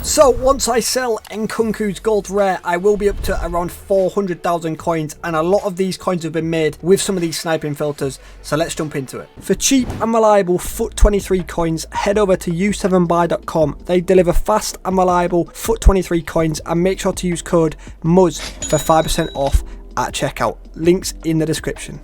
So once I sell Nkunku's gold rare, I will be up to around 400,000 coins, and a lot of these coins have been made with some of these sniping filters, so let's jump into it. For cheap and reliable FUT23 coins, head over to u7buy.com. They deliver fast and reliable FUT23 coins, and make sure to use code MUZZ for 5% off at checkout. Links in the description.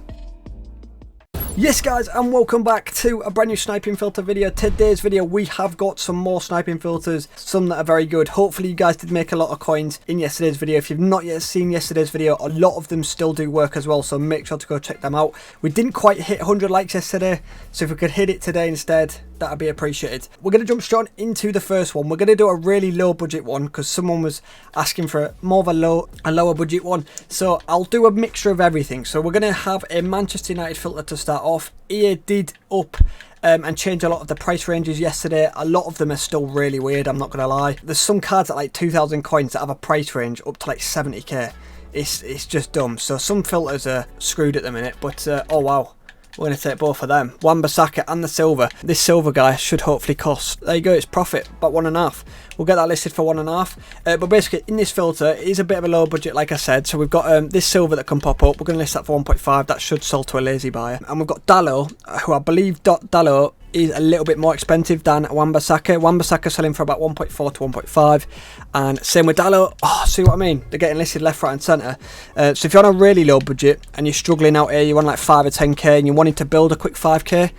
Yes guys, and welcome back to a brand new sniping filter video. Today's video we have got some more sniping filters, some that are very good. Hopefully you guys did make a lot of coins in yesterday's video. If you've not yet seen yesterday's video, a lot of them still do work as well, so make sure to go check them out. We didn't quite hit 100 likes yesterday, so if we could hit it today instead, that would be appreciated. We're going to jump straight into the first one. We're going to do a really low budget one because someone was asking for more of a lower budget one, so I'll do a mixture of everything. So we're going to have a Manchester United filter to start off. EA did up and change a lot of the price ranges yesterday. A lot of them are still really weird, I'm not going to lie. There's some cards at like 2,000 coins that have a price range up to like 70k. It's just dumb. So some filters are screwed at the minute, but oh wow. We're going to take both of them, Wan-Bissaka and the silver. This silver guy should hopefully cost, there you go, it's profit, about 1.5. We'll get that listed for 1.5. But basically in this filter, it is a bit of a low budget like I said. So we've got this silver that can pop up. We're going to list that for 1.5. That should sell to a lazy buyer. And we've got Dalot, who I believe Dalot is a little bit more expensive than Wan-Bissaka. Wan-Bissaka selling for about 1.4 to 1.5, and same with Dalot. Oh, see what I mean? They're getting listed left, right and centre. So if you're on a really low budget and you're struggling out here, you want like 5 or 10k and you're wanting to build a quick 5k,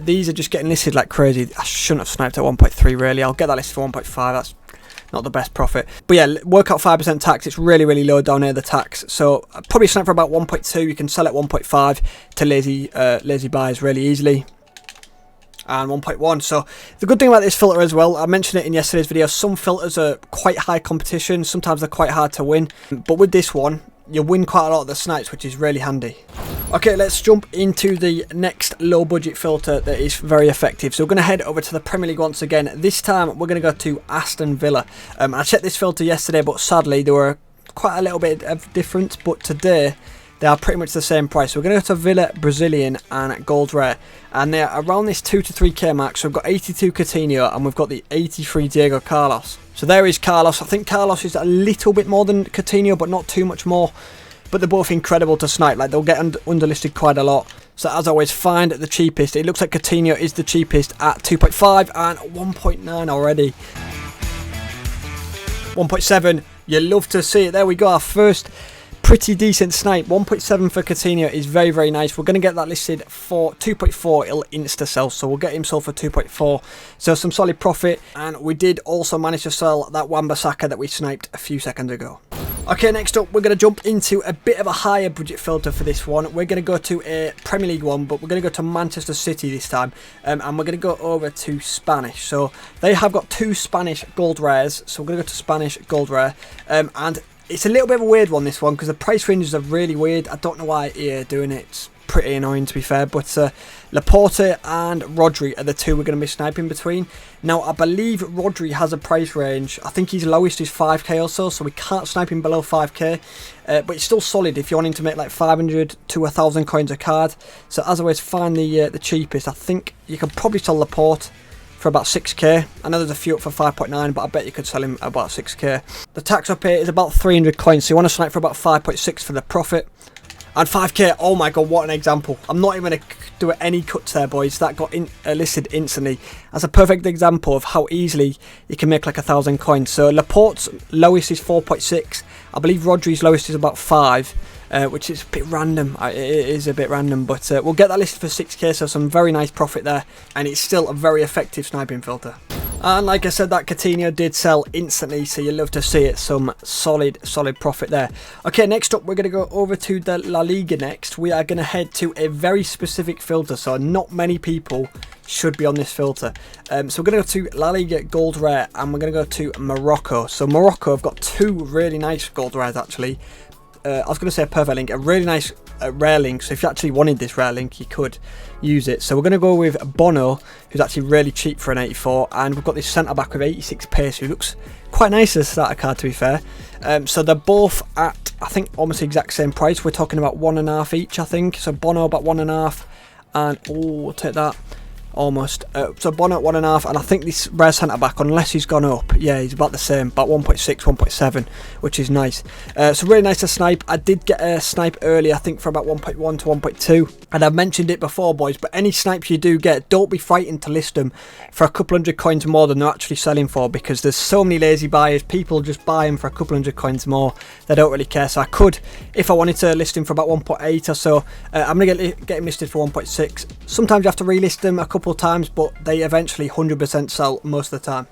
these are just getting listed like crazy. I shouldn't have sniped at 1.3 really. I'll get that listed for 1.5. That's not the best profit, but yeah, work out 5% tax. It's really low down here, the tax, so probably snipe for about 1.2. you can sell at 1.5 to lazy buyers really easily, and 1.1. So the good thing about this filter as well, I mentioned it in yesterday's video, some filters are quite high competition, sometimes they're quite hard to win, but with this one you win quite a lot of the snipes, which is really handy. Okay, let's jump into the next low budget filter that is very effective. So we're going to head over to the Premier League once again. This time we're going to go to Aston Villa. I checked this filter yesterday, but sadly there were quite a little bit of difference, but today they are pretty much the same price. So we're going to go to Villa Brazilian and gold rare, and they're around this 2 to 3k mark. So we've got 82 Coutinho and we've got the 83 Diego Carlos. So there is Carlos. I think Carlos is a little bit more than Coutinho, but not too much more. But they're both incredible to snipe. Like, they'll get underlisted quite a lot. So as always, find the cheapest. It looks like Coutinho is the cheapest at 2.5 and 1.9 already. 1.7. You love to see it. There we go. Our first pretty decent snipe. 1.7 for Coutinho is very nice. We're going to get that listed for 2.4. It'll insta sell, so we'll get him sold for 2.4. So some solid profit. And we did also manage to sell that Wan-Bissaka that we sniped a few seconds ago. Okay, next up we're going to jump into a bit of a higher budget filter for this one. We're going to go to a Premier League one, but we're going to go to Manchester City this time, and we're going to go over to Spanish. So they have got 2 Spanish gold rares, so we're going to go to Spanish gold rare, and it's a little bit of a weird one, this one, because the price ranges are really weird. I don't know why EA are doing it. It's pretty annoying to be fair, but Laporte and Rodri are the 2 we're going to be sniping between. Now I believe Rodri has a price range, I think his lowest is 5k or so we can't snipe him below 5k, but it's still solid if you're wanting to make like 500 to 1,000 coins a card. So as always, find the cheapest. I think you could probably sell Laporte for about 6k. I know there's a few up for 5.9, but I bet you could sell him about 6k. The tax up here is about 300 coins, so you want to snipe for about 5.6 for the profit. And 5k, oh my god, what an example. I'm not even going to do any cuts there, boys. That got listed instantly. That's a perfect example of how easily you can make like 1,000 coins. So Laporte's lowest is 4.6. I believe Rodri's lowest is about 5, which is a bit random. It is a bit random, but we'll get that listed for 6k, so some very nice profit there. And it's still a very effective sniping filter. And like I said, that Coutinho did sell instantly, so you love to see it. Some solid profit there. Okay, next up we're going to go over to the La Liga next. We are going to head to a very specific filter, so not many people should be on this filter. So we're going to go to La Liga gold rare, and we're going to go to Morocco. So Morocco have got 2 really nice gold rares actually. I was going to say a perfect link, a really nice rare link. So if you actually wanted this rare link, you could use it. So we're going to go with Bono, who's actually really cheap for an 84, and we've got this centre back with 86 pace, who looks quite nice as a starter card to be fair. So they're both at, I think, almost the exact same price. We're talking about 1.5 each, I think. So Bono about 1.5, and oh, we'll take that. almost. So Bono at 1.5, and I think this rare centre back, unless he's gone up, yeah, he's about the same, about 1.6, 1.7, which is nice. So really nice to snipe. I did get a snipe early, I think for about 1.1 to 1.2, and I've mentioned it before, boys, but any snipes you do get, don't be frightened to list them for a couple hundred coins more than they're actually selling for, because there's so many lazy buyers. People just buy them for a couple hundred coins more. They don't really care. So I could, if I wanted to list him for about 1.8 or so, I'm going to get him listed for 1.6. Sometimes you have to relist them a couple of times, but they eventually 100% sell most of the time.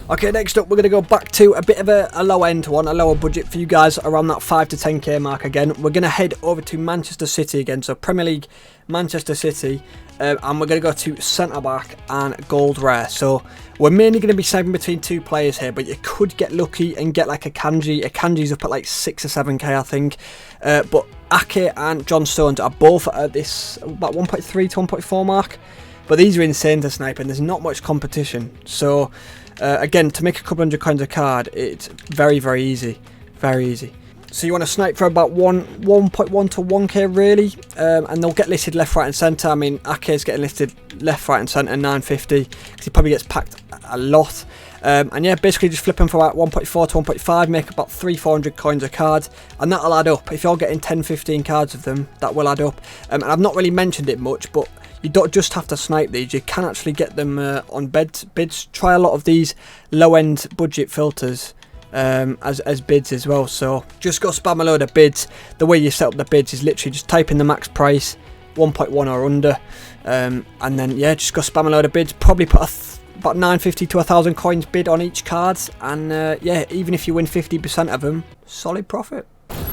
Okay, next up we're going to go back to a bit of a low end one, a lower budget for you guys, around that 5 to 10k mark again. We're going to head over to Manchester City again, so Premier League, Manchester City, and we're going to go to centre back and gold rare. So we're mainly going to be sniping between 2 players here, but you could get lucky and get like a Kanji. A Kanji's up at like 6 or 7k, I think, but Ake and John Stones are both at this about 1.3 to 1.4 mark, but these are insane to snipe and there's not much competition. So again, to make a couple hundred coins a card, it's very, very easy. Very easy. So you want to snipe for about 1.1 to 1k really, and they'll get listed left, right and centre. I mean, Ake's getting listed left, right and centre, 950, because he probably gets packed a lot. And yeah, basically just flip them for about 1.4 to 1.5, make about 300-400 coins a card, and that'll add up. If you're getting 10-15 cards of them, that will add up. And I've not really mentioned it much, but you don't just have to snipe these, you can actually get them on bids. Try a lot of these low-end budget filters as bids as well. So just go spam a load of bids. The way you set up the bids is literally just type in the max price, 1.1 or under, and then yeah, just go spam a load of bids. Probably put about 950 to 1,000 coins bid on each card, and yeah, even if you win 50% of them, solid profit.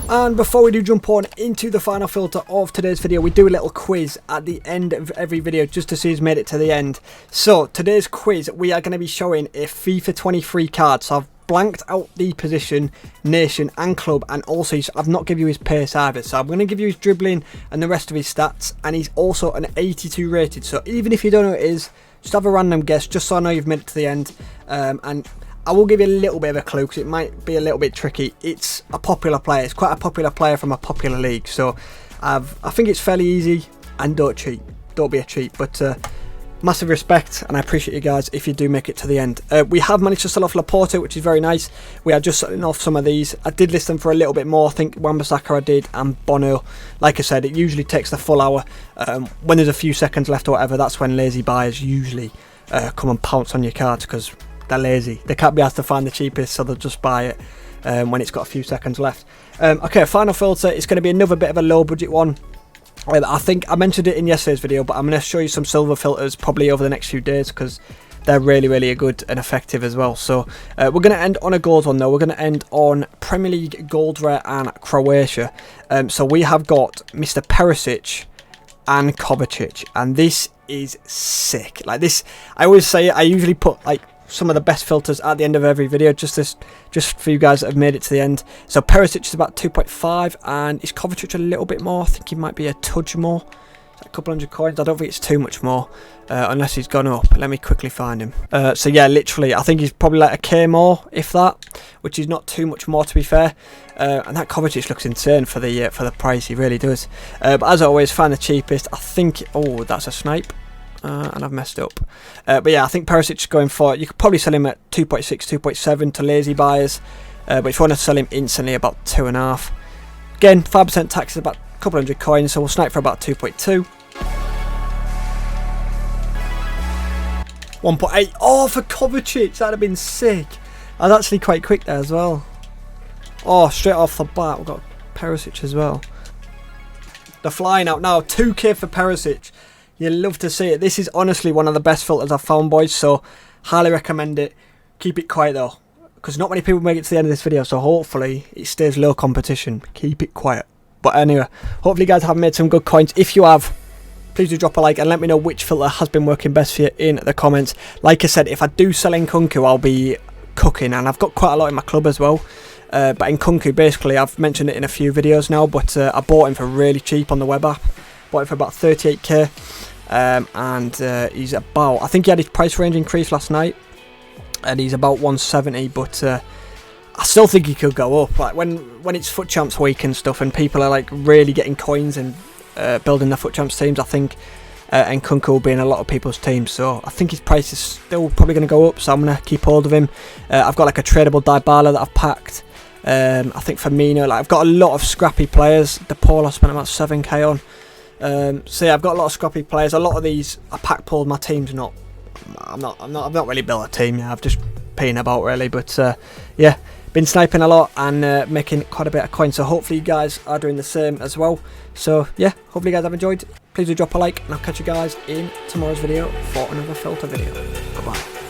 And before we do jump on into the final filter of today's video, we do a little quiz at the end of every video just to see who's made it to the end. So today's quiz, we are going to be showing a FIFA 23 card. So I've blanked out the position, nation and club, and also I've not given you his pace either. So I'm going to give you his dribbling and the rest of his stats, and he's also an 82 rated. So even if you don't know who it is, just have a random guess just so I know you've made it to the end. And I will give you a little bit of a clue because it might be a little bit tricky. It's a popular player. It's quite a popular player from a popular league. So I think it's fairly easy, and don't cheat. Don't be a cheat. But massive respect, and I appreciate you guys if you do make it to the end. We have managed to sell off Laporte, which is very nice. We are just selling off some of these. I did list them for a little bit more. I think Wan-Bissaka I did, and Bono. Like I said, it usually takes the full hour. When there's a few seconds left or whatever, that's when lazy buyers usually come and pounce on your cards, because they're lazy. They can't be asked to find the cheapest, so they'll just buy it when it's got a few seconds left. Okay, final filter. It's going to be another bit of a low budget one. I think I mentioned it in yesterday's video, but I'm going to show you some silver filters probably over the next few days, because they're really, really good and effective as well. So we're going to end on a gold one though. We're going to end on Premier League gold rare and Croatia. So we have got Mr. Perisic and Kovacic, and this is sick. Like this, I always say it, I usually put like some of the best filters at the end of every video, just for you guys that have made it to the end. So Perisic is about 2.5, and is Kovacic a little bit more? I think he might be a touch more. It's a couple hundred coins. I don't think it's too much more, unless he's gone up. Let me quickly find him. So yeah, literally, I think he's probably like a K more, if that, which is not too much more to be fair. And that Kovacic looks insane for the price. He really does. But as always, find the cheapest. I think. Oh, that's a snipe. And I've messed up. But yeah, I think Perisic is going for, you could probably sell him at 2.6, 2.7 to lazy buyers. But if you want to sell him instantly, about 2.5. Again, 5% tax is about a couple hundred coins, so we'll snipe for about 2.2. 1.8. Oh, for Kovacic, that'd have been sick. I was actually quite quick there as well. Oh, straight off the bat, we've got Perisic as well. They're flying out now. 2k for Perisic. You love to see it. This is honestly one of the best filters I've found, boys, so highly recommend it. Keep it quiet though, because not many people make it to the end of this video, so hopefully it stays low competition. Keep it quiet. But anyway, hopefully you guys have made some good coins. If you have, please do drop a like and let me know which filter has been working best for you in the comments. Like I said, if I do sell Nkunku, I'll be cooking, and I've got quite a lot in my club as well. But Nkunku, basically, I've mentioned it in a few videos now, but I bought him for really cheap on the web app. Bought it for about 38k, and he's about, I think he had his price range increased last night, and he's about 170, but I still think he could go up. Like when it's FUT Champs week and stuff, and people are like really getting coins and building their FUT Champs teams, I think and Nkunku will be in a lot of people's teams, so I think his price is still probably going to go up, so I'm going to keep hold of him. I've got like a tradable Dybala that I've packed. I think Firmino, like I've got a lot of scrappy players. The Paul I spent about 7k on. So yeah, I've got a lot of scrappy players. A lot of these I pack pulled. My team's not. I've not really built a team yet. I've just peeing about really, but yeah, been sniping a lot and making quite a bit of coins. So hopefully you guys are doing the same as well. So yeah, hopefully you guys have enjoyed. Please do drop a like, and I'll catch you guys in tomorrow's video for another filter video. Goodbye.